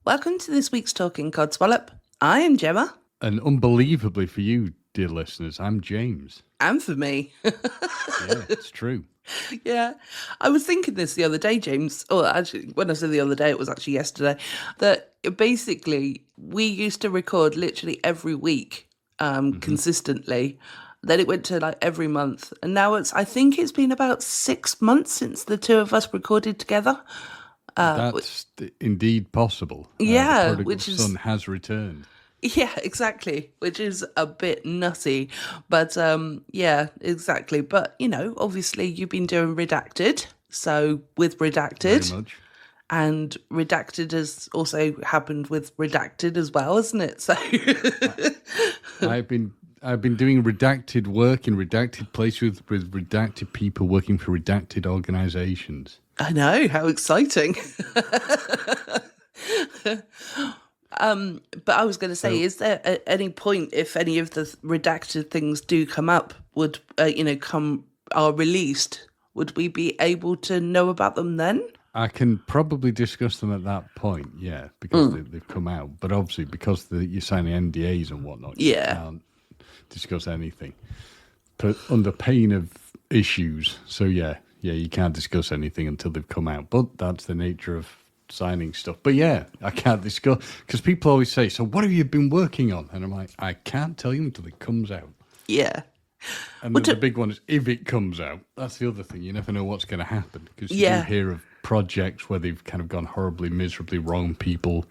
Welcome to this week's Talking Codswallop. I am Gemma. And unbelievably for you, dear listeners, I'm James. And for me. Yeah, it's true. Yeah. I was thinking this the other day, James. Or actually, when I said the other day, it was actually yesterday. That basically, we used to record literally every week consistently. Then it went to like every month. And now I think it's been about 6 months since the two of us recorded together. That's indeed possible. The Yeah, prodigal which is... son has returned. Yeah, exactly, which is a bit nutty. But yeah, exactly. But, obviously you've been doing Redacted. So with Very Redacted, much. and Redacted has also happened with Redacted as well, isn't it? So I've been doing redacted work in redacted places with redacted people working for redacted organizations. I know, how exciting. But I was going to say, is there at any point, if any of the redacted things do come up, would are released, would we be able to know about them then? I can probably discuss them at that point, yeah, because they've come out. But obviously, because you're signing NDAs and whatnot, you can't discuss anything. But under pain of issues, so yeah, you can't discuss anything until they've come out. But that's the nature of signing stuff. But yeah, I can't discuss, because people always say, so what have you been working on? And I'm like, I can't tell you until it comes out. Yeah. And the big one is if it comes out. That's the other thing. You never know what's going to happen, because you do hear of projects where they've kind of gone horribly, miserably wrong. People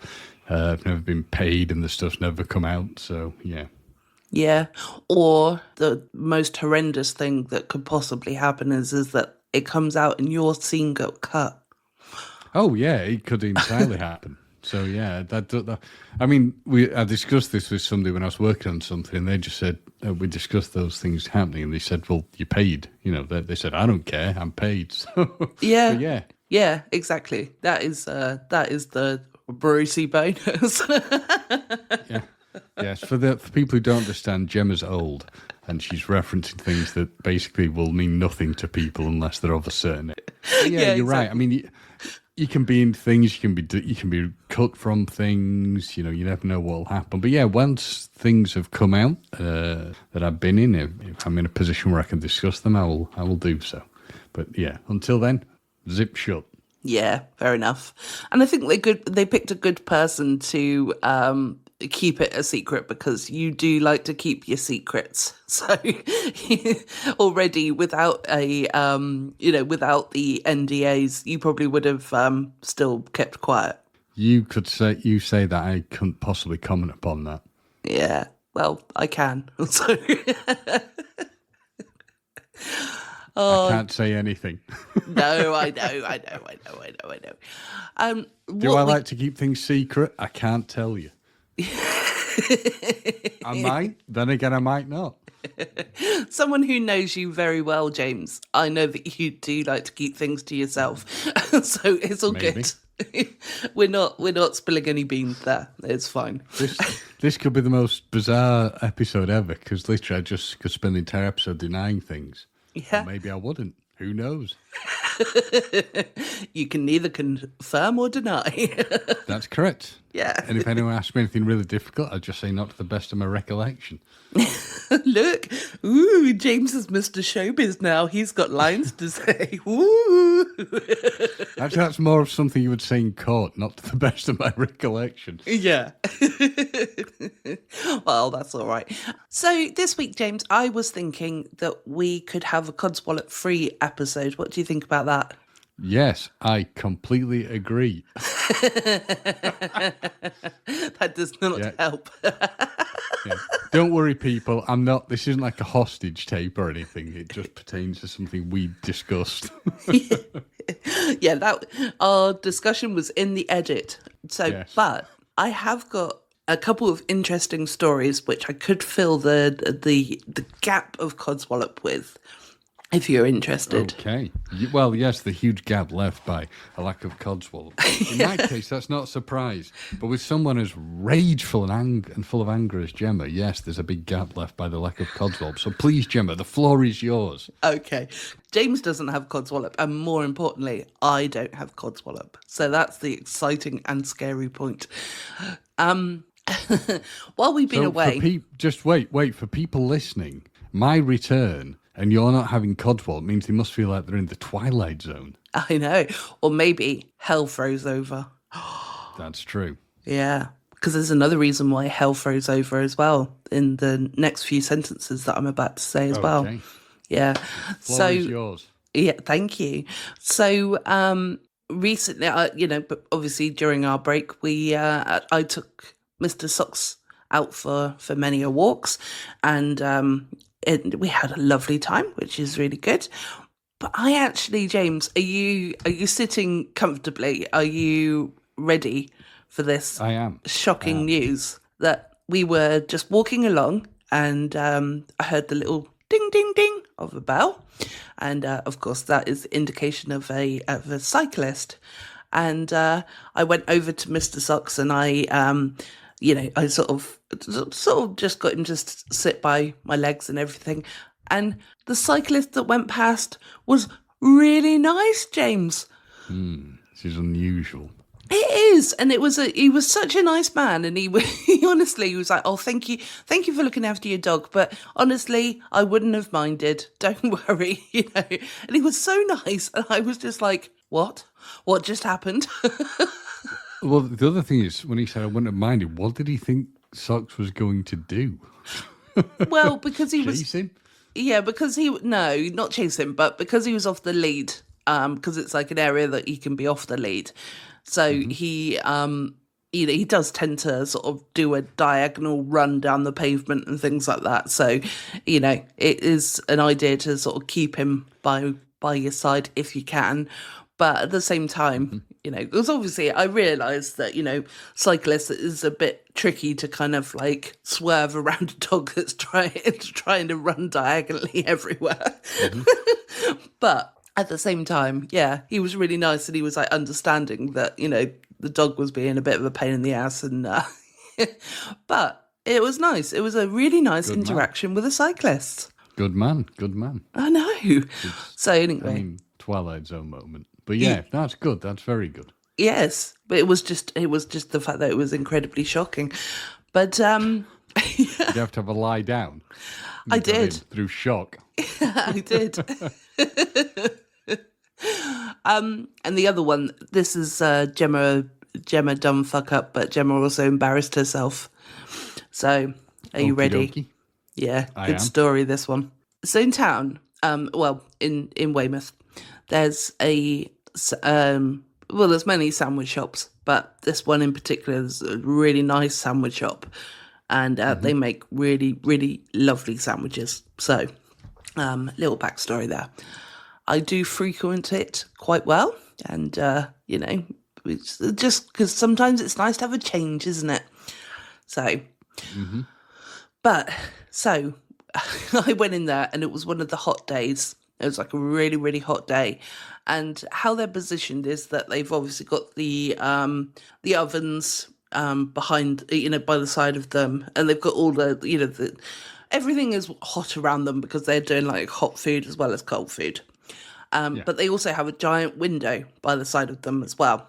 have never been paid and the stuff's never come out. So yeah. Yeah. Or the most horrendous thing that could possibly happen is that it comes out and your scene got cut. Oh yeah, it could entirely happen. So yeah, I mean, I discussed this with somebody when I was working on something, and they just said we discussed those things happening, and they said, "Well, you paid." They said, "I don't care, I'm paid." So yeah, exactly. That is the Brucey bonus. Yeah. Yes, for people who don't understand, Gemma's old, and she's referencing things that basically will mean nothing to people unless they're of a certain age. Yeah, you're right. I mean, you can be in things, you can be cut from things. You never know what will happen. But yeah, once things have come out that I've been in, if I'm in a position where I can discuss them, I will do so. But yeah, until then, zip shut. Yeah, fair enough. And I think they picked a good person to keep it a secret, because you do like to keep your secrets. So already without without the NDAs, you probably would have still kept quiet. You say that I couldn't possibly comment upon that. Yeah, well, I can. So I can't say anything. No, I know. Do I like to keep things secret? I can't tell you. I might. Then again, I might not. Someone who knows you very well, James, I know that you do like to keep things to yourself. So it's all Maybe. Good. We're not spilling any beans there. It's fine. This could be the most bizarre episode ever, because literally I just could spend the entire episode denying things. Yeah. Or maybe I wouldn't. Who knows? You can neither confirm or deny. That's correct. Yeah. And if anyone asks me anything really difficult, I'd just say not to the best of my recollection. Look, ooh, James is Mr. Showbiz now. He's got lines to say. Ooh. Actually, that's more of something you would say in court, not to the best of my recollection. Yeah. Well, that's all right. So this week, James, I was thinking that we could have a Codswallop free episode. What do you think about that? Yes, I completely agree. That does not help. Yeah. Don't worry, people. This isn't like a hostage tape or anything. It just pertains to something we discussed. Yeah, our discussion was in the edit. So, Yes. But I have got a couple of interesting stories which I could fill the gap of Codswallop with. if you're interested. Okay. Well, yes, the huge gap left by a lack of Codswallop. In that case, that's not a surprise. But with someone as rageful and full of anger as Gemma, yes, there's a big gap left by the lack of Codswallop. So please, Gemma, the floor is yours. Okay. James doesn't have Codswallop, and more importantly, I don't have Codswallop. So that's the exciting and scary point. While we've been away... just wait. For people listening, my return... and you're not having Codswallop means they must feel like they're in the Twilight Zone. I know. Or maybe hell froze over. That's true. Yeah. Because there's another reason why hell froze over as well in the next few sentences that I'm about to say as well. Yeah. Floor is yours. Yeah, thank you. So recently, but obviously during our break, I took Mr. Socks out for many walks, and we had a lovely time, which is really good. But I actually, James, are you sitting comfortably? Are you ready for this? I am. Shocking news that we were just walking along, and I heard the little ding, ding, ding of a bell, and of course that is the indication of a cyclist. And I went over to Mr. Socks, and I sort of just got him to sit by my legs and everything. And the cyclist that went past was really nice, James. This is unusual. It is, and he was such a nice man, and he honestly, he was like, "Oh, thank you for looking after your dog, but honestly, I wouldn't have minded. Don't worry," And he was so nice, and I was just like, "What just happened?" Well, the other thing is, when he said I wouldn't have minded, what did he think Socks was going to do? Well, because he chase him? Yeah, because not chase him, but because he was off the lead, because it's like an area that he can be off the lead. So he does tend to sort of do a diagonal run down the pavement and things like that. So, it is an idea to sort of keep him by your side if you can. But at the same time, because obviously I realised that, cyclists is a bit tricky to kind of like swerve around a dog that's trying to run diagonally everywhere. But at the same time, yeah, he was really nice, and he was like understanding that, the dog was being a bit of a pain in the ass, and but it was nice. It was a really nice interaction with a cyclist. Good man. I know. So anyway, Twilight Zone moment. But yeah, that's good. That's very good. Yes, but it was just the fact that it was incredibly shocking. But You'd have to have a lie down. I did through shock. I did. And the other one, this is Gemma dumb fuck up, but Gemma also embarrassed herself. So are you ready? Dokey. Yeah, I good am. story, this one. So in town, in Weymouth, there's there's many sandwich shops, but this one in particular is a really nice sandwich shop, and they make really, really lovely sandwiches. So, little backstory there. I do frequent it quite well, and, it's just because sometimes it's nice to have a change, isn't it? So, so I went in there, and it was one of the hot days. It was like a really, really hot day. And how they're positioned is that they've obviously got the ovens behind, by the side of them. And they've got all everything is hot around them because they're doing like hot food as well as cold food. But they also have a giant window by the side of them as well.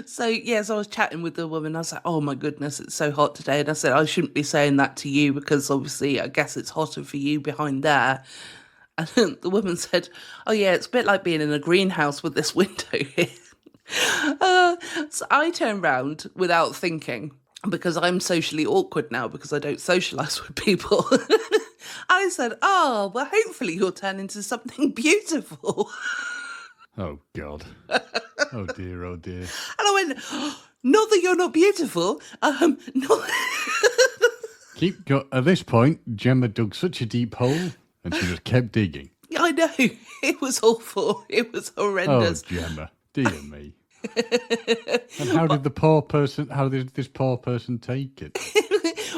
So I was chatting with the woman. I was like, "Oh my goodness, it's so hot today." And I said, "I shouldn't be saying that to you because obviously I guess it's hotter for you behind there." And then the woman said, "Oh yeah, it's a bit like being in a greenhouse with this window here." So I turned round without thinking, because I'm socially awkward now because I don't socialise with people. I said, "Oh, well, hopefully you'll turn into something beautiful." Oh, God. Oh, dear. And I went, "Not that you're not beautiful. Not..." At this point, Gemma dug such a deep hole, and she just kept digging. I know. It was awful. It was horrendous. Oh, Gemma. Dear me. And how did this poor person take it?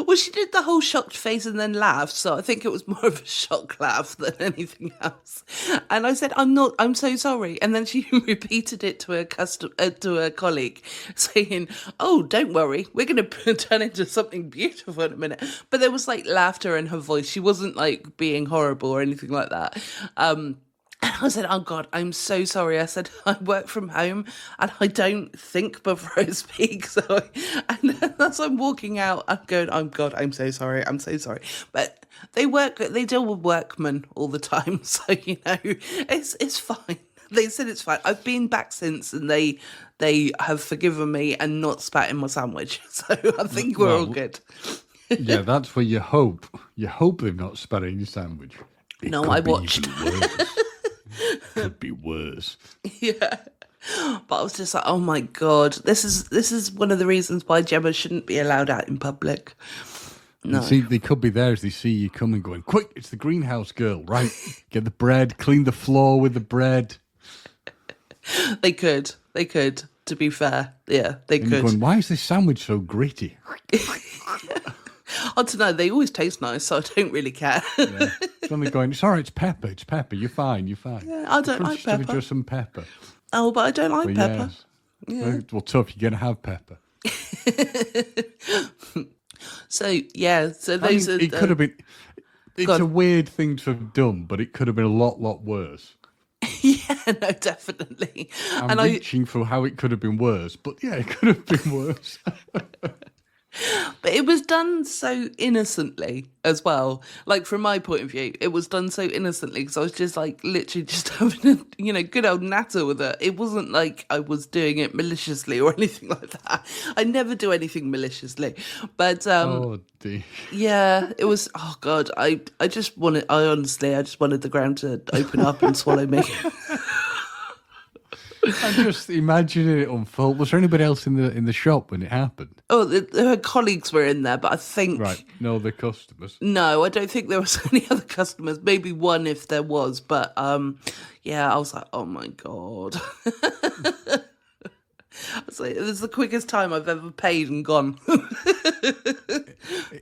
Well, she did the whole shocked face and then laughed, so I think it was more of a shock laugh than anything else. And I said, I'm so sorry. And then she repeated it to her colleague, saying, oh, don't worry, we're going to turn into something beautiful in a minute. But there was like laughter in her voice. She wasn't like being horrible or anything like that. And I said, oh, God, I'm so sorry. I said, I work from home and I don't think before I speak. And as I'm walking out, I'm going, oh, God, I'm so sorry. I'm so sorry. But they deal with workmen all the time. So, it's fine. They said it's fine. I've been back since and they have forgiven me and not spat in my sandwich. So I think we're all good. Yeah, that's where you hope. You hope they've not spat in your sandwich. No, I watched. Could be worse. Yeah. But I was just like, oh my God, this is one of the reasons why Gemma shouldn't be allowed out in public. No. See, they could be there as they see you coming, going, quick, it's the greenhouse girl, right? Get the bread, clean the floor with the bread. They could, to be fair. Yeah, they and could. You're going, why is this sandwich so gritty? I don't know, they always taste nice, so I don't really care. Yeah. Suddenly going, it's all right, it's pepper, you're fine. Yeah, I don't like pepper. Just some pepper. Oh, but I don't like pepper. Yes. Yeah. Well, tough, you're going to have pepper. So, yeah, so those are... It could have been... It's a weird thing to have done, but it could have been a lot worse. Yeah, no, definitely. I'm reaching for how it could have been worse, but yeah, it could have been worse. But it was done so innocently as well. Like, from my point of view, it was done so innocently because I was just like literally just having a, good old natter with it. It wasn't like I was doing it maliciously or anything like that. I never do anything maliciously. But oh dear. Yeah, it was, oh God, I just wanted the ground to open up and swallow me. I'm just imagining it unfold. Was there anybody else in the shop when it happened? Oh, her colleagues were in there, but I think... Right, no, the customers. No, I don't think there was any other customers. Maybe one if there was, but yeah, I was like, oh my God. I was like, this is the quickest time I've ever paid and gone.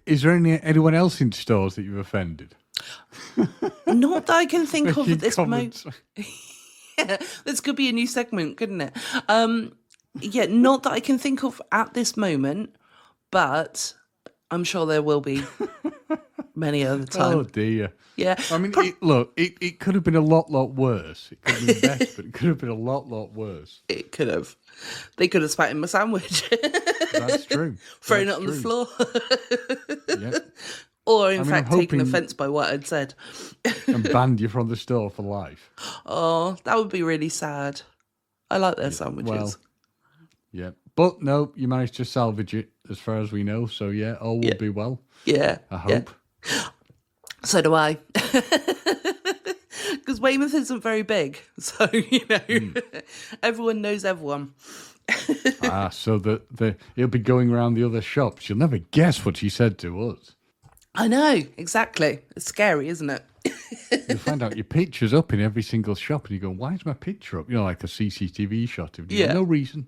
Is there anyone else in stores that you've offended? Not that I can think of at this moment. Yeah, this could be a new segment, couldn't it? Yeah, not that I can think of at this moment, but I'm sure there will be many other times. Oh dear. Yeah. I mean, it could have been a lot worse. It could have been better, but it could have been a lot worse. It could have. They could have spat in my sandwich. That's true. Thrown it on the floor. Yep. Or, in fact, taken offence by what I'd said. And banned you from the store for life. Oh, that would be really sad. I like their sandwiches. Well, yeah. But no, you managed to salvage it as far as we know. So, yeah, all will be well. Yeah. I hope. Yeah. So do I. Because Weymouth isn't very big. So, everyone knows everyone. So he'll be going around the other shops. You'll never guess what she said to us. I know, exactly. It's scary, isn't it? You'll find out your picture's up in every single shop, and you go, "Why is my picture up?" Like a CCTV shot of you. Yeah. No reason.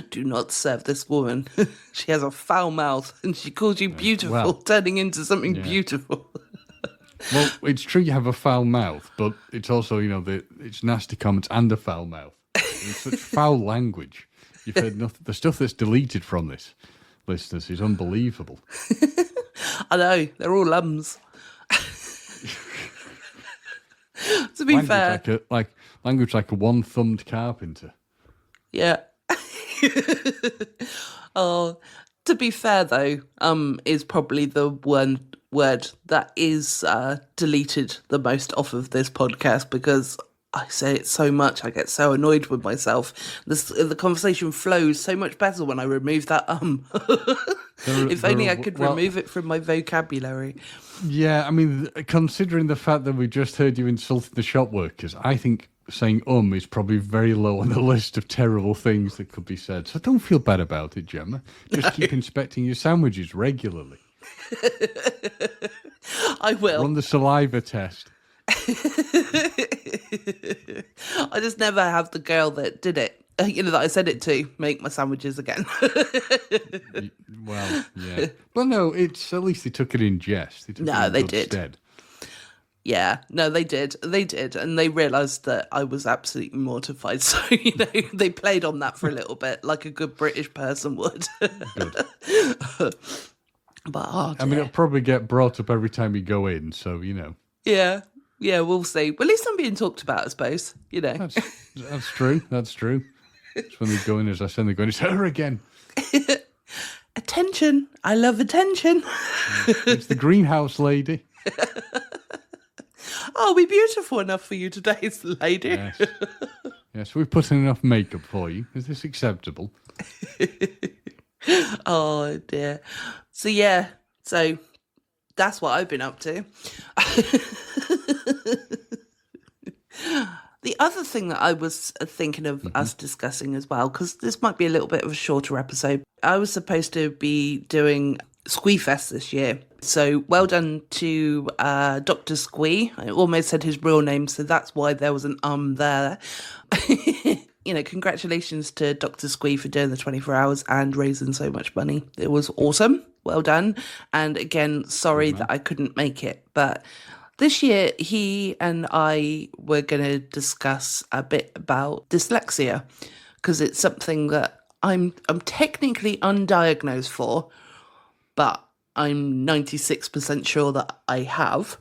Do not serve this woman. She has a foul mouth, and she calls you beautiful, turning into something beautiful. Well, it's true you have a foul mouth, but it's also, it's nasty comments and a foul mouth. It's such foul language. You've heard nothing. The stuff that's deleted from this, listeners, is unbelievable. I know, they're all ums. To be fair, language like a one-thumbed carpenter. Yeah. Oh, to be fair though, is probably the one word that is deleted the most off of this podcast because I say it so much, I get so annoyed with myself. The conversation flows so much better when I remove that If only I could remove it from my vocabulary. Yeah, I mean, considering the fact that we just heard you insulting the shop workers, I think saying is probably very low on the list of terrible things that could be said. So don't feel bad about it, Gemma. Just keep inspecting your sandwiches regularly. I will. Run the saliva test. I just never have the girl that did it that I said it to, make my sandwiches again. Well, yeah. But no, it's at least they took it in jest. They took it in they good did. stead. Yeah, no, they did. They did. And they realised that I was absolutely mortified. So, they played on that for a little bit, like a good British person would. Good. But, I mean, it'll probably get brought up every time you go in, so, Yeah, we'll see. Well, at least I'm being talked about, I suppose, That's true. That's true. It's when they go in, as I said, they go in, it's her again. Attention. I love attention. It's the greenhouse lady. I'll be beautiful enough for you today, lady. Yes. Yes, we've put in enough makeup for you. Is this acceptable? Oh, dear. So that's what I've been up to. The other thing that I was thinking of us discussing as well, because this might be a little bit of a shorter episode, I was supposed to be doing Squeefest this year. So well done to Dr. Squee. I almost said his real name, so that's why there was an there. Congratulations to Dr. Squee for doing the 24 hours and raising so much money. It was awesome. Well done. And again, sorry that I couldn't make it. But this year, he and I were going to discuss a bit about dyslexia, because it's something that I'm technically undiagnosed for, but I'm 96% sure that I have.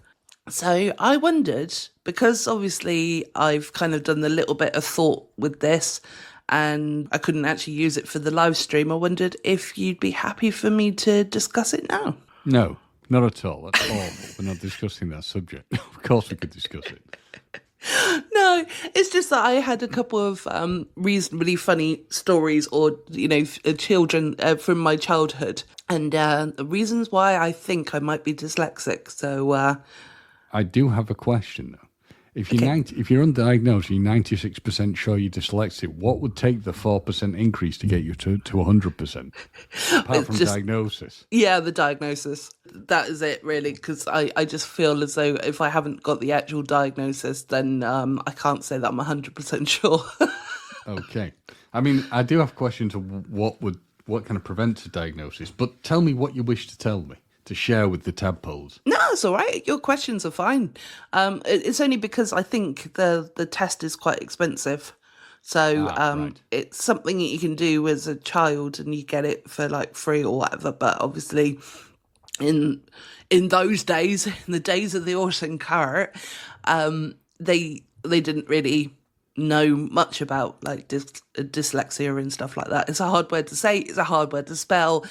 So I wondered, because obviously I've kind of done a little bit of thought with this and I couldn't actually use it for the live stream, I wondered if you'd be happy for me to discuss it now. No, not at all. That's awful. We're not discussing that subject. Of course we could discuss it. No, it's just that I had a couple of reasonably funny stories or, children from my childhood and reasons why I think I might be dyslexic. So I do have a question, though. If you're undiagnosed, you're 96% sure you're dyslexic, what would take the 4% increase to get you to 100%? Apart from diagnosis. Yeah, the diagnosis. That is it, really, because I just feel as though if I haven't got the actual diagnosis, then I can't say that I'm 100% sure. Okay. I mean, I do have questions of what kind of prevents a diagnosis, but tell me what you wish to tell me, to share with the tadpoles. No, it's all right. Your questions are fine. It's only because I think the test is quite expensive. So right. It's something that you can do as a child and you get it for like free or whatever. But obviously in those days, in the days of the horse and cart, they didn't really know much about like dyslexia and stuff like that. It's a hard word to say. It's a hard word to spell.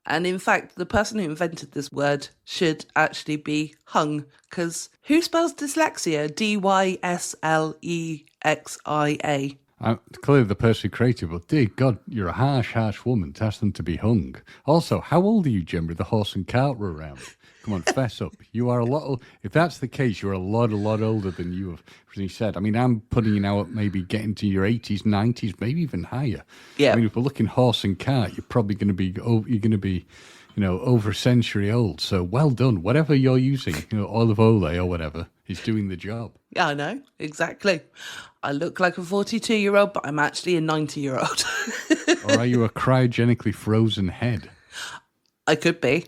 And in fact, the person who invented this word should actually be hung, because who spells dyslexia? Dyslexia. Clearly the person who created it, but dear God, you're a harsh, harsh woman to ask them to be hung. Also, how old are you, Gemma? The horse and cart were around. Come on, fess up. You are if that's the case, you're a lot older than you have originally said. I mean, I'm putting you now at maybe getting to your 80s, 90s, maybe even higher. Yeah. I mean, if we're looking horse and cart, you're probably going to be, over a century old. So well done. Whatever you're using, olive oil or whatever, is doing the job. Yeah, I know. Exactly. I look like a 42-year-old, but I'm actually a 90-year-old. Or are you a cryogenically frozen head? I could be.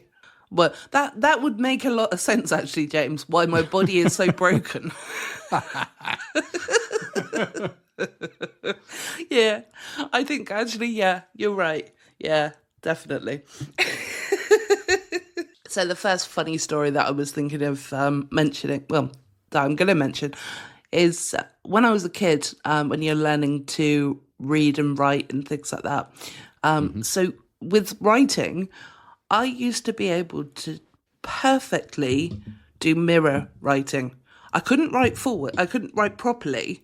Well, that would make a lot of sense, actually, James, why my body is so broken. Yeah, I think actually, yeah, you're right. Yeah, definitely. So the first funny story that I was thinking of mentioning, well, that I'm going to mention, is when I was a kid, when you're learning to read and write and things like that. So with writing, I used to be able to perfectly do mirror writing. I couldn't write forward. I couldn't write properly.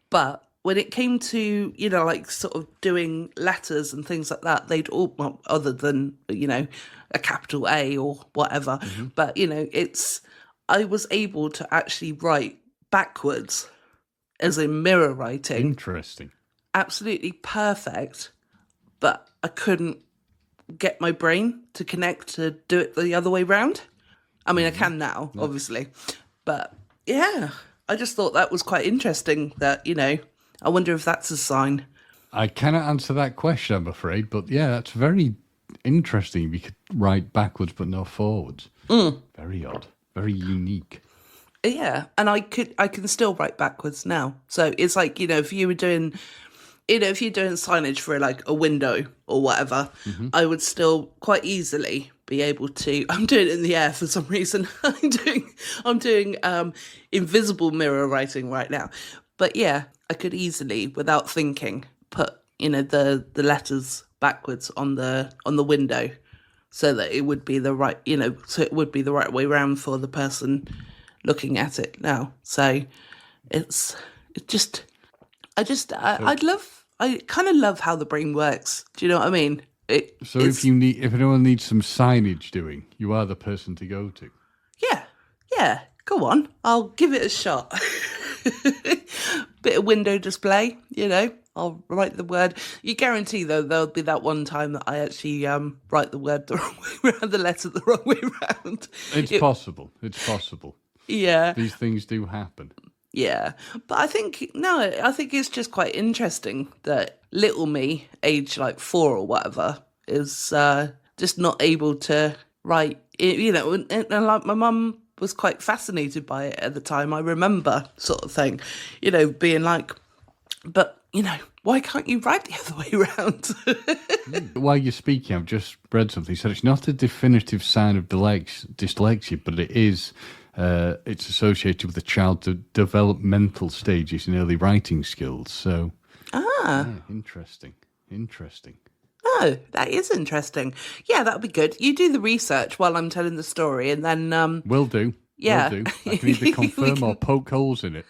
But when it came to, like sort of doing letters and things like that, they'd all, well, other than, a capital A or whatever. But, I was able to actually write backwards as in mirror writing. Interesting. Absolutely perfect. But I couldn't get my brain to connect to do it the other way round. I mean, I can now, obviously. But yeah, I just thought that was quite interesting that, I wonder if that's a sign. I cannot answer that question, I'm afraid. But yeah, that's very interesting. We could write backwards but not forwards. Very odd. Very unique. Yeah, and I can still write backwards now. So it's like, if you were doing, if you're doing signage for like a window or whatever, I would still quite easily be able to. I'm doing it in the air for some reason. I'm doing invisible mirror writing right now. But yeah, I could easily, without thinking, put the letters backwards on the window, so that it would be the right way around for the person looking at it now. So I kind of love how the brain works. Do you know what I mean? If anyone needs some signage doing, you are the person to go to. Yeah, go on. I'll give it a shot. Bit of window display, I'll write the word. You guarantee, though, there'll be that one time that I actually write the word the wrong way around, the letter the wrong way around. It's possible. Yeah. These things do happen. Yeah. But I think it's just quite interesting that little me, age like 4 or whatever, is just not able to write, and like my mum was quite fascinated by it at the time, I remember, sort of thing, being like, but, why can't you write the other way around? While you're speaking, I've just read something. So it's not a definitive sign of dyslexia, but it is, it's associated with the child's developmental stages in early writing skills. So, interesting. Oh, that is interesting. Yeah, that would be good. You do the research while I'm telling the story, and then... Will do. Yeah. Will do. I can either confirm or poke holes in it.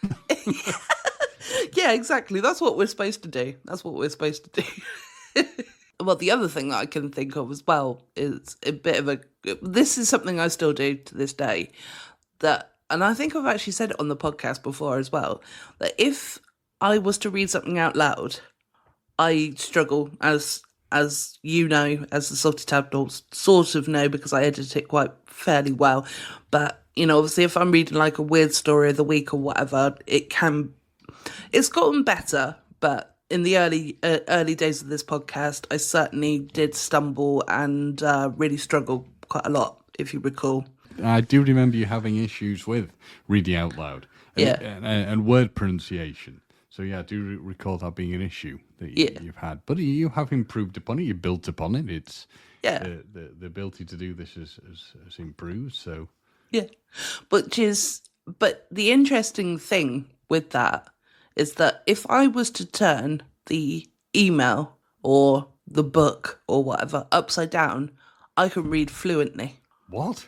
Yeah, exactly. That's what we're supposed to do. Well, the other thing that I can think of as well is a bit of this is something I still do to this day, and I think I've actually said it on the podcast before as well, that if I was to read something out loud, I struggle, as you know, as the Salty Tabloids sort of know, because I edit it quite fairly well. But, obviously if I'm reading like a weird story of the week or whatever, it's gotten better. But in the early days of this podcast, I certainly did stumble and really struggle quite a lot, if you recall. I do remember you having issues with reading out loud and word pronunciation. So yeah, I do recall that being an issue that you've had. But you have improved upon it. You built upon it. It's the ability to do this has improved. So yeah, but the interesting thing with that is that if I was to turn the email or the book or whatever upside down, I can read fluently. What?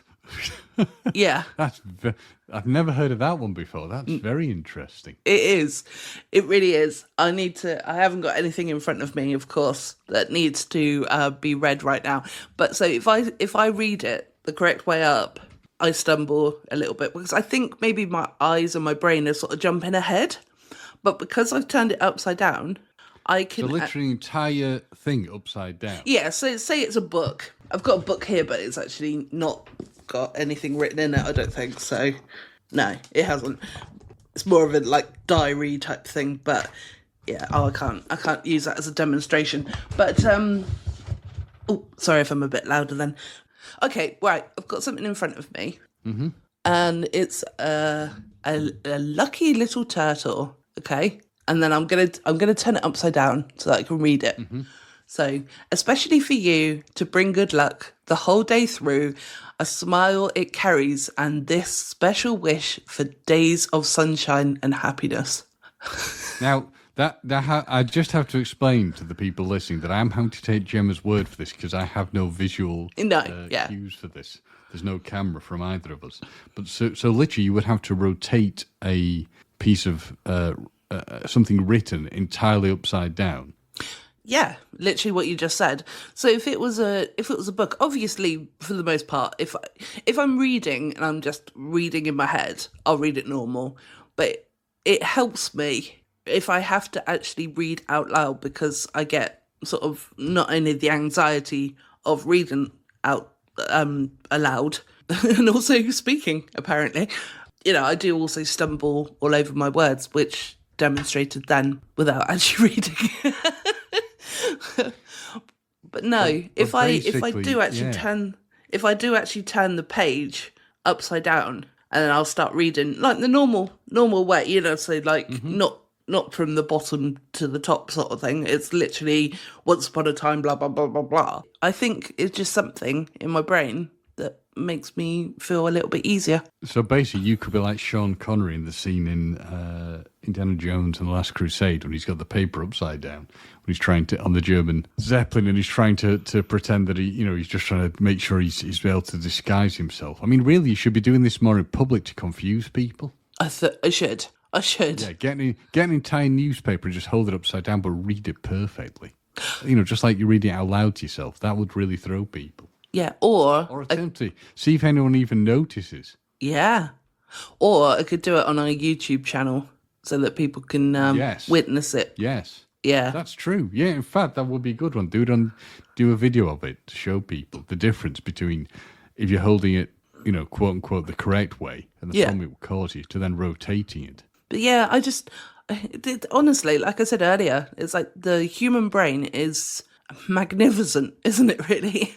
Yeah. I've never heard of that one before. That's very interesting. It is. It really is. I haven't got anything in front of me, of course, that needs to be read right now. But so if I read it the correct way up, I stumble a little bit because I think maybe my eyes and my brain are sort of jumping ahead. But because I've turned it upside down, I can... So literally entire thing upside down? Yeah, so say it's a book. I've got a book here, but it's actually not got anything written in it, I don't think. So, no, it hasn't. It's more of a, like, diary type thing. But, yeah, I can't use that as a demonstration. But, sorry if I'm a bit louder then. Okay, right, I've got something in front of me. Mm-hmm. And it's a lucky little turtle, okay? And then I'm gonna turn it upside down so that I can read it. Mm-hmm. So, especially for you, to bring good luck the whole day through, a smile it carries, and this special wish for days of sunshine and happiness. Now, I just have to explain to the people listening that I'm having to take Gemma's word for this because I have no visual cues for this. There's no camera from either of us. But so literally, you would have to rotate a piece of something written entirely upside down. Yeah, literally what you just said. So if it was a book, obviously for the most part, if I'm reading and I'm just reading in my head, I'll read it normal. But it helps me if I have to actually read out loud, because I get sort of not only the anxiety of reading out aloud and also speaking, apparently. I do also stumble all over my words, which demonstrated then without actually reading. But no, if I do actually yeah. if I do actually turn the page upside down, and then I'll start reading like the normal way, so like not from the bottom to the top sort of thing. It's literally once upon a time, blah blah blah blah blah. I think it's just something in my brain that makes me feel a little bit easier. So basically, you could be like Sean Connery in the scene in Indiana Jones and the Last Crusade when he's got the paper upside down, when he's trying to, on the German Zeppelin, and he's trying to pretend that he's just trying to make sure he's able to disguise himself. I mean, really, you should be doing this more in public to confuse people. I should. Yeah, get an entire newspaper and just hold it upside down, but read it perfectly. Just like you're reading it out loud to yourself. That would really throw people. Yeah, or attempt to see if anyone even notices. Yeah, or I could do it on our YouTube channel so that people can witness it. Yes, yeah, that's true. Yeah, in fact, that would be a good one. Do a video of it to show people the difference between if you're holding it, quote unquote, the correct way, and the problem it will cause you, to then rotating it. But yeah, honestly, like I said earlier, it's like the human brain is magnificent, isn't it? Really.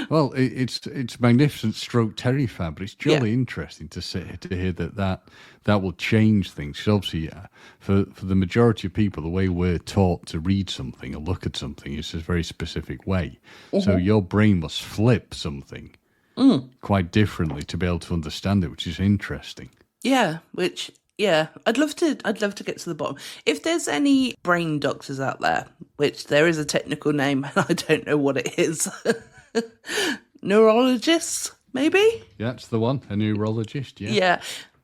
Well, it's magnificent, stroke terrifying, but it's jolly interesting to hear that will change things. Because obviously, for the majority of people, the way we're taught to read something or look at something is a very specific way. So your brain must flip something quite differently to be able to understand it, which is interesting. Yeah, I'd love to get to the bottom. If there's any brain doctors out there, which there is a technical name and I don't know what it is. Neurologists, maybe? Yeah, that's the one. A neurologist, yeah. Yeah.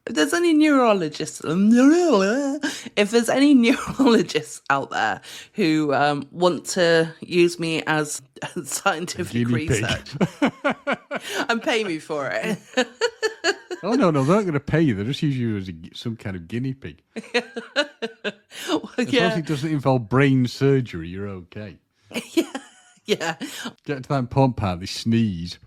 If there's any neurologists out there who want to use me as scientific research and pay me for it. Oh, no, they're not going to pay you. They'll just use you as some kind of guinea pig. As long as it doesn't involve brain surgery, you're okay. Yeah. Get to that important part, they sneeze.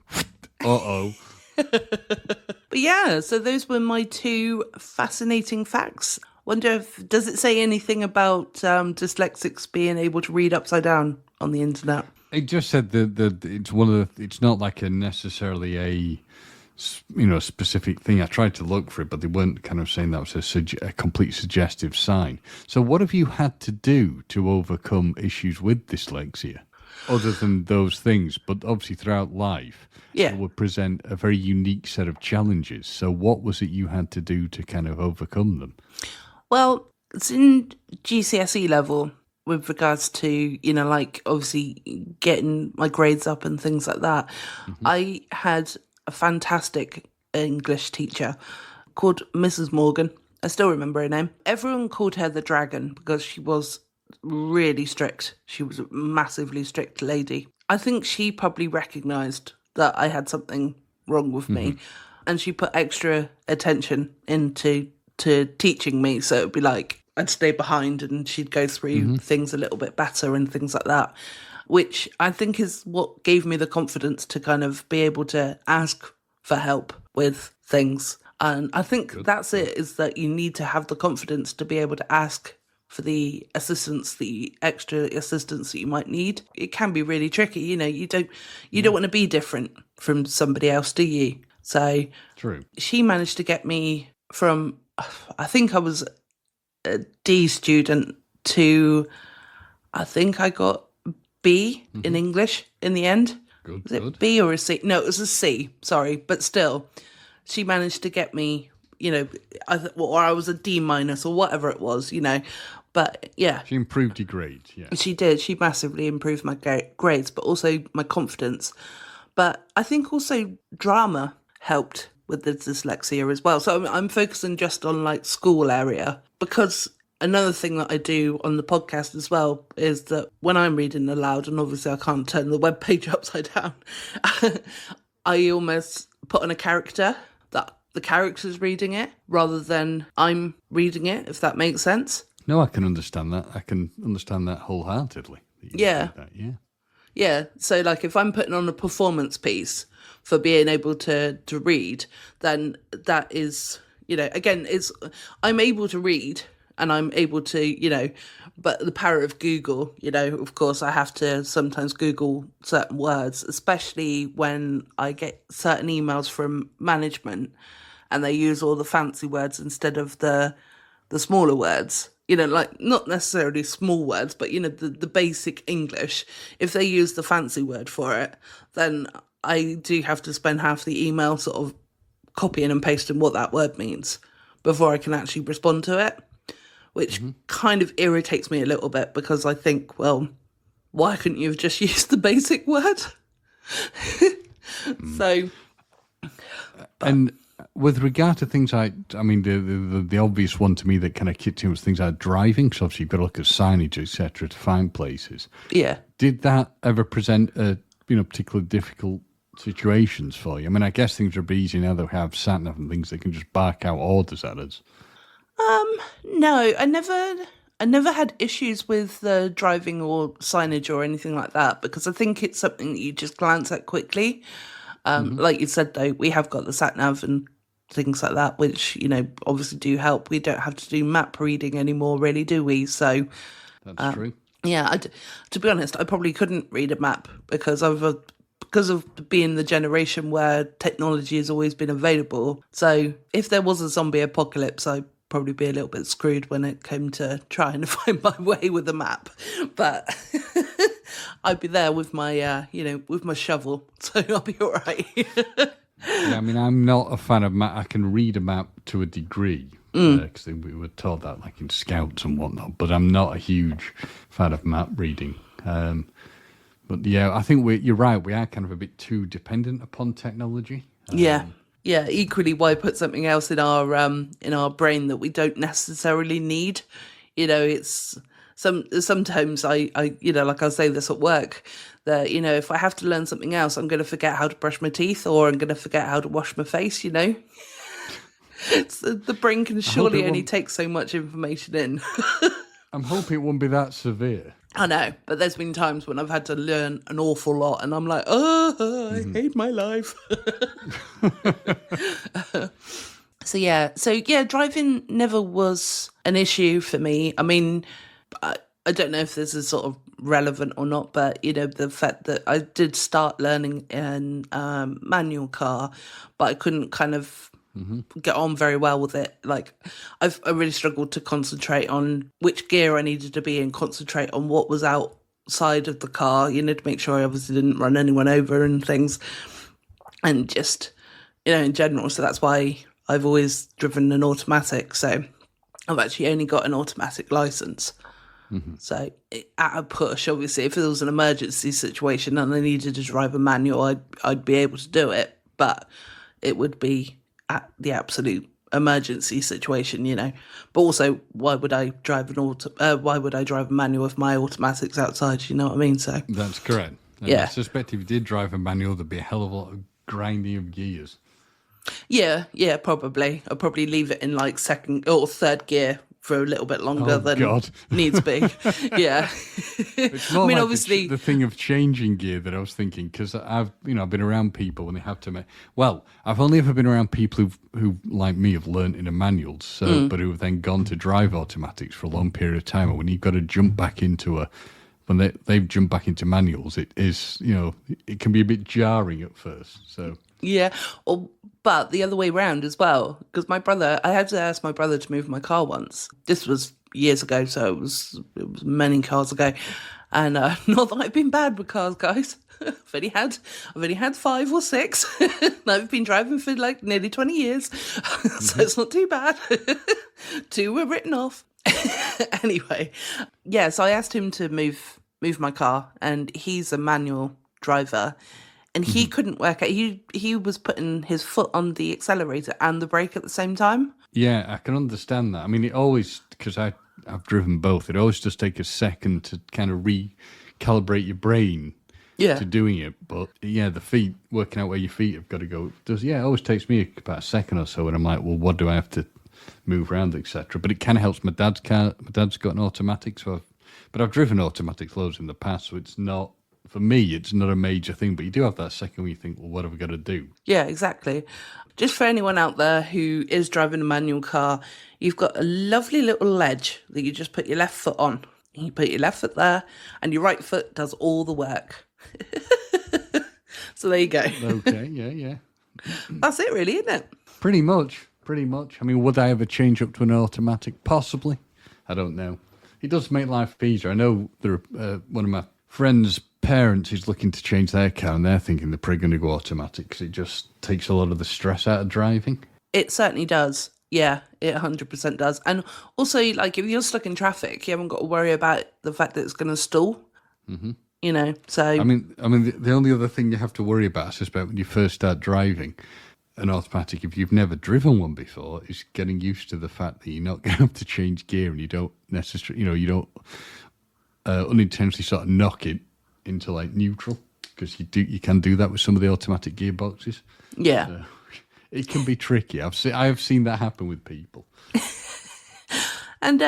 Uh-oh. But yeah, so those were my two fascinating facts. Wonder does it say anything about dyslexics being able to read upside down on the internet? It just said that it's not like necessarily a specific thing. I tried to look for it, but they weren't kind of saying that was a complete suggestive sign. So what have you had to do to overcome issues with dyslexia? Other than those things, but obviously throughout life, it would present a very unique set of challenges. So what was it you had to do to kind of overcome them? Well, it's in GCSE level with regards to, like obviously getting my grades up and things like that. I had a fantastic English teacher called Mrs. Morgan. I still remember her name. Everyone called her the Dragon because she was really strict. She was a massively strict lady. I think she probably recognised that I had something wrong with me, and she put extra attention into teaching me. So it'd be like I'd stay behind and she'd go through things a little bit better and things like that, which I think is what gave me the confidence to kind of be able to ask for help with things. And I think that's it, is that you need to have the confidence to be able to ask for the assistance, the extra assistance that you might need. It can be really tricky, you don't want to be different from somebody else, do you? So true. She managed to get me from, I think I was a D student to, I think I got B in English in the end. Was it B or a C? No, it was a C, sorry. But still, she managed to get me, or I was a D- or whatever it was, But yeah. She improved your grades, yeah. She did. She massively improved my grades, but also my confidence. But I think also drama helped with the dyslexia as well. So I'm focusing just on like school area, because another thing that I do on the podcast as well is that when I'm reading aloud, and obviously I can't turn the webpage upside down, I almost put on a character that the character's reading it rather than I'm reading it, if that makes sense. No, I can understand that. I can understand that wholeheartedly. Yeah. Yeah. So like if I'm putting on a performance piece for being able to read, then that is, again, I'm able to read and I'm able to, but the power of Google, of course, I have to sometimes Google certain words, especially when I get certain emails from management and they use all the fancy words instead of the smaller words. Like not necessarily small words, but the basic English. If they use the fancy word for it, then I do have to spend half the email sort of copying and pasting what that word means before I can actually respond to it, which kind of irritates me a little bit because I think, well, why couldn't you have just used the basic word? So, and with regard to things like, I mean, the obvious one to me that kind of kicked in was things like driving, because obviously you've got to look at signage, etc., to find places. Yeah. Did that ever present particularly difficult situations for you? I mean, I guess things are easy now that we have sat-nav and things that can just bark out orders at us. No, I never had issues with driving or signage or anything like that, because I think it's something that you just glance at quickly. Like you said, though, we have got the sat-nav and things like that, which, obviously do help. We don't have to do map reading anymore, really, do we? So that's true. Yeah, to be honest, I probably couldn't read a map because of being the generation where technology has always been available. So if there was a zombie apocalypse, I'd probably be a little bit screwed when it came to trying to find my way with a map. But I'd be there with my, with my shovel, so I'll be all right. Yeah, I mean, I'm not a fan of map. I can read a map to a degree, because we were taught that, like in Scouts and whatnot. But I'm not a huge fan of map reading. But yeah, I think you're right. We are kind of a bit too dependent upon technology. Yeah. Equally, why put something else in our brain that we don't necessarily need? It's sometimes I like I'll say this at work, that if I have to learn something else, I'm going to forget how to brush my teeth, or I'm going to forget how to wash my face. It's, the brain can surely only take so much information in. I'm hoping it won't be that severe. I know, but there's been times when I've had to learn an awful lot and I'm like, oh, I hate my life. So driving never was an issue for me. I mean, I don't know if this is sort of relevant or not, but, the fact that I did start learning in manual car, but I couldn't kind of get on very well with it. Like, I really struggled to concentrate on which gear I needed to be in, concentrate on what was outside of the car, to make sure I obviously didn't run anyone over and things, and just, in general. So that's why I've always driven an automatic. So I've actually only got an automatic license. So at a push, obviously, if there was an emergency situation and I needed to drive a manual, I'd be able to do it, but it would be at the absolute emergency situation, But also, why would I drive a manual if my automatic's outside? You know what I mean? So that's correct. And I suspect if you did drive a manual, there'd be a hell of a lot of grinding of gears. Yeah, probably. I'll probably leave it in like second or third gear for a little bit longer than needs be. Yeah. It's more obviously the thing of changing gear that I was thinking, because I've been around people when they have to make. Well, I've only ever been around people who like me have learnt in a manual, but who have then gone to drive automatics for a long period of time. And when you've got to jump back into when they've jumped back into manuals, it is it can be a bit jarring at first. So. Yeah, but the other way round as well, because I had to ask my brother to move my car once. This was years ago, so it was many cars ago, and not that I've been bad with cars, guys. I've only had 5 or 6. I've been driving for like nearly 20 years, so it's not too bad. 2 were written off. Anyway, yeah. So I asked him to move my car, and he's a manual driver. And he couldn't work out. He was putting his foot on the accelerator and the brake at the same time. Yeah, I can understand that. I mean, it always, because I've driven both, it always does take a second to kind of recalibrate your brain to doing it. But yeah, the feet, working out where your feet have got to go, it always takes me about a second or so. And I'm like, well, what do I have to move around, etc. But it kind of helps my dad's car. My dad's got an automatic, but I've driven automatics loads in the past, so it's not for me, it's not a major thing, but you do have that second where you think, well, what have we got to do? Yeah, exactly. Just for anyone out there who is driving a manual car, you've got a lovely little ledge that you just put your left foot on. You put your left foot there, and your right foot does all the work. So there you go. Okay, yeah. That's it, really, isn't it? Pretty much. I mean, would I ever change up to an automatic? Possibly. I don't know. It does make life easier. I know there are, one of my friends' parents is looking to change their car, and they're thinking they're probably going to go automatic because it just takes a lot of the stress out of driving. It certainly does. Yeah, it 100% does. And also, like, if you're stuck in traffic, you haven't got to worry about the fact that it's going to stall. Mm-hmm. You know, so... I mean, the only other thing you have to worry about, I suspect, when you first start driving an automatic, if you've never driven one before, is getting used to the fact that you're not going to have to change gear, and you don't necessarily, you don't unintentionally sort of knock it into like neutral, because you can do that with some of the automatic gearboxes. Yeah. So, it can be tricky. I have seen that happen with people. And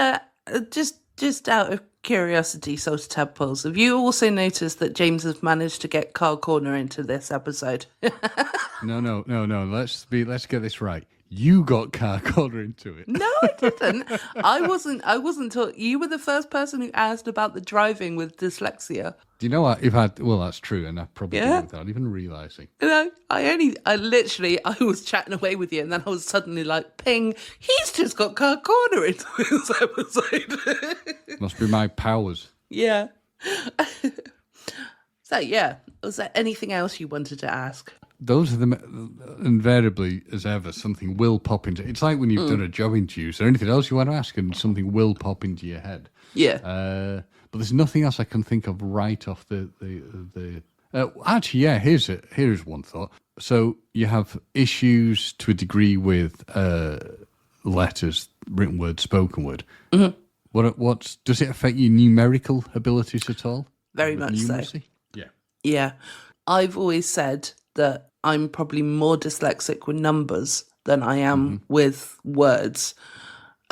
just out of curiosity, Salted Tadpoles, have you also noticed that James has managed to get Car Corner into this episode? No. Let's get this right. You got Car Corner into it. No, I didn't. I wasn't taught. You were the first person who asked about the driving with dyslexia. Do you know what? Well, that's true, and I probably did without even realising. I was chatting away with you, and then I was suddenly like, ping, he's just got Car Corner into this episode. Must be my powers. Yeah. So, yeah, was there anything else you wanted to ask? Those are invariably, as ever, something will pop into. It's like when you've done a job interview. Is there anything else you want to ask, and something will pop into your head? Yeah. But there's nothing else I can think of right off the. Actually, yeah. Here's one thought. So you have issues to a degree with letters, written word, spoken word. Mm-hmm. What does it affect your numerical abilities at all? Very much numeracy? so. Yeah. I've always said that I'm probably more dyslexic with numbers than I am with words,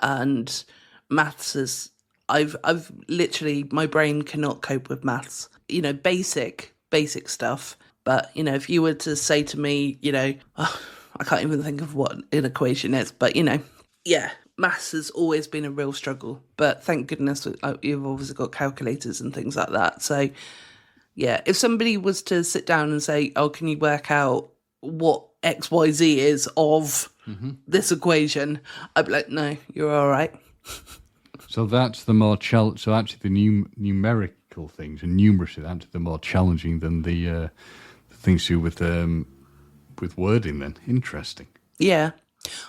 and maths is. I've literally, my brain cannot cope with maths. Basic stuff. But if you were to say to me, I can't even think of what an equation is. But maths has always been a real struggle. But thank goodness you've obviously got calculators and things like that. So. Yeah, if somebody was to sit down and say, oh, can you work out what XYZ is of this equation? I'd be like, no, you're all right. So that's the more challenge. So actually the numerical things and numeracy, are actually the more challenging than the things to do with wording then. Interesting. Yeah,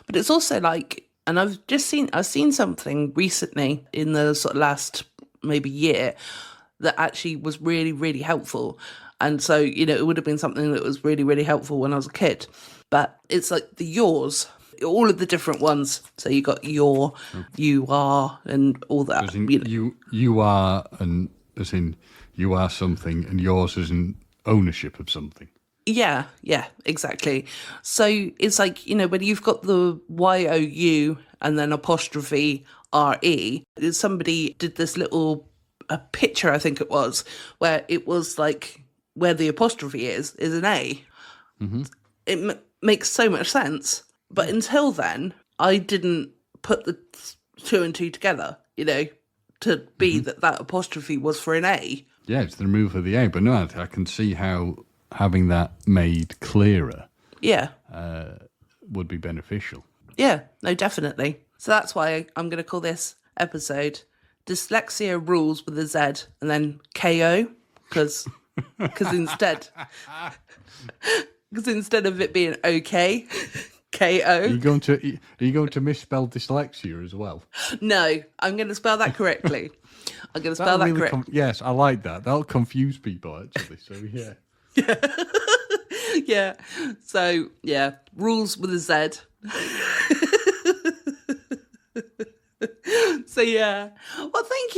but it's also like, and I've seen something recently in the sort of last maybe year that actually was really, really helpful. And so, it would have been something that was really, really helpful when I was a kid. But it's like the yours, all of the different ones. So you got your, you are, and all that. As in you are, and as in you are something, and yours is in ownership of something. Yeah, exactly. So it's like, when you've got the YOU and then apostrophe RE, somebody did this little a picture, I think it was, where it was like where the apostrophe is an A. Mm-hmm. It makes so much sense. But until then, I didn't put the two and two together, to be that apostrophe was for an A. Yeah, it's the removal of the A. But no, I can see how having that made clearer would be beneficial. Yeah, no, definitely. So that's why I'm going to call this episode Dyslexia Rulez with a Z and then K.O. because instead of it being okay, K.O. Are you going to misspell dyslexia as well? No, I'm going to spell that correctly. I'm going to spell that correctly. Yes, I like that. That'll confuse people actually. So yeah. Yeah. So yeah, Rulez with a Z. So yeah, well, thank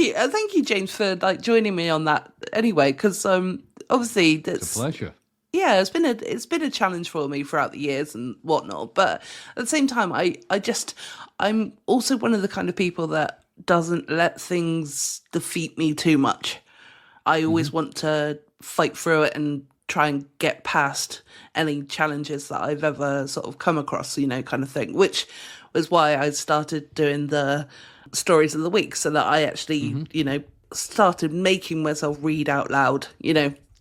you, James, for joining me on that. Anyway, because obviously it's a pleasure. Yeah, it's been a challenge for me throughout the years and whatnot. But at the same time, I'm also one of the kind of people that doesn't let things defeat me too much. I always want to fight through it and try and get past any challenges that I've ever sort of come across, kind of thing, which was why I started doing the stories of the week, so that I actually, started making myself read out loud,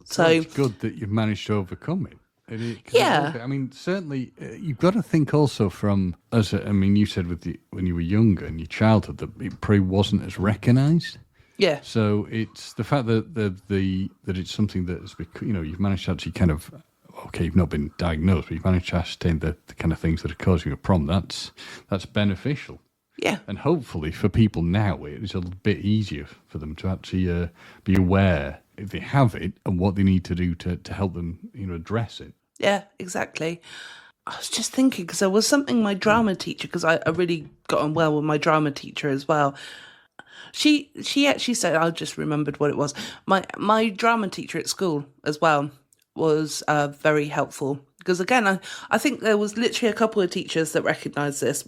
So it's good that you've managed to overcome it. I mean, certainly, you've got to think also you said when you were younger in your childhood that it probably wasn't as recognised. Yeah. So it's the fact that that it's something that's, you've managed to actually kind of, you've not been diagnosed, but you've managed to ascertain the kind of things that are causing a problem. That's beneficial. Yeah. And hopefully for people now, it's a little bit easier for them to actually be aware if they have it and what they need to do to help them, address it. Yeah, exactly. I was just thinking, because there was something my drama teacher, because I really got on well with my drama teacher as well. She actually said, I just remembered what it was. My drama teacher at school as well was very helpful. Because again, I think there was literally a couple of teachers that recognised this.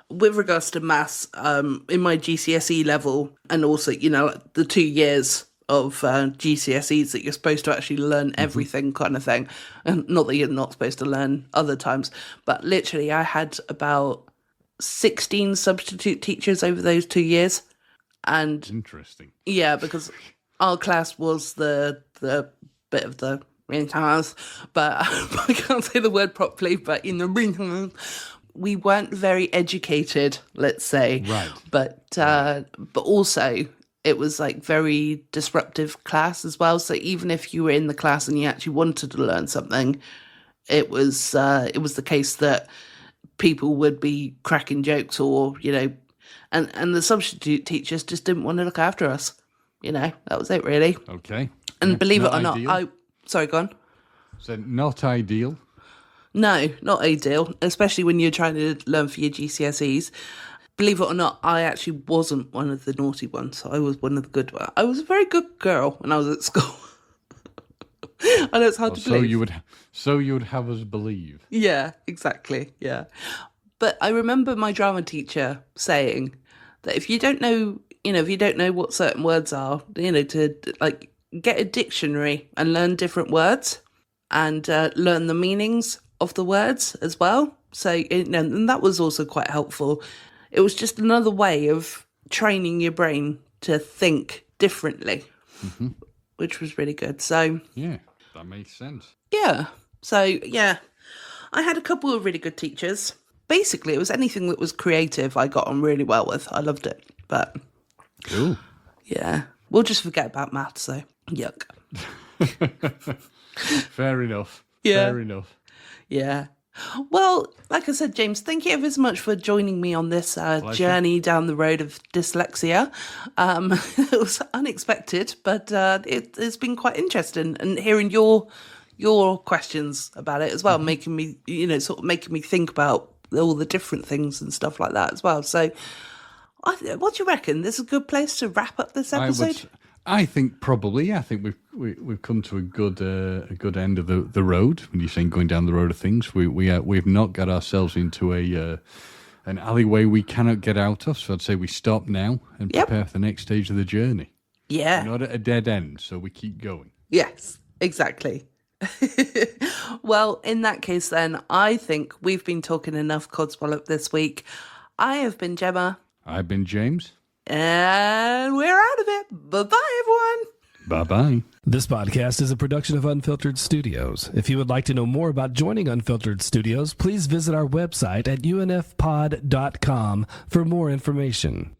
With regards to maths, in my GCSE level, and also, the 2 years of GCSEs that you're supposed to actually learn everything kind of thing. And not that you're not supposed to learn other times, but literally I had about 16 substitute teachers over those 2 years. And interesting. Yeah, because our class was the bit of the retard, but I can't say the word properly, but in the retard, we weren't very educated, let's say. Right. But also it was like very disruptive class as well. So even if you were in the class and you actually wanted to learn something, it was the case that people would be cracking jokes or, and the substitute teachers just didn't want to look after us. That was it really. Okay. And believe it or not, sorry, go on. So not ideal. No, not ideal, especially when you're trying to learn for your GCSEs. Believe it or not, I actually wasn't one of the naughty ones. I was one of the good ones. I was a very good girl when I was at school. I know it's hard to believe. So you would have us believe. Yeah, exactly. Yeah. But I remember my drama teacher saying that if you don't know, what certain words are, to like get a dictionary and learn different words and learn the meanings of the words as well. So, and that was also quite helpful. It was just another way of training your brain to think differently, which was really good. So yeah, that makes sense. Yeah. So yeah, I had a couple of really good teachers. Basically, it was anything that was creative I got on really well with. I loved it. But cool. Yeah, we'll just forget about maths, so yuck. Fair enough. Yeah. Fair enough. Yeah. Well, like I said, James, thank you ever so much for joining me on this journey down the road of dyslexia. It was unexpected, but it's been quite interesting, and hearing your questions about it as well, making me, making me think about all the different things and stuff like that as well. So, what do you reckon? This is a good place to wrap up this episode? I think probably. I think we've come to a good end of the road. When you're saying going down the road of things, we've not got ourselves into an alleyway we cannot get out of. So I'd say we stop now and prepare for the next stage of the journey. Yeah, we're not at a dead end, so we keep going. Yes, exactly. Well, in that case, then I think we've been talking enough Codswallop this week. I have been Gemma. I've been James. And we're out of it. Bye-bye, everyone. Bye-bye. This podcast is a production of Unfiltered Studios. If you would like to know more about joining Unfiltered Studios, please visit our website at unfpod.com for more information.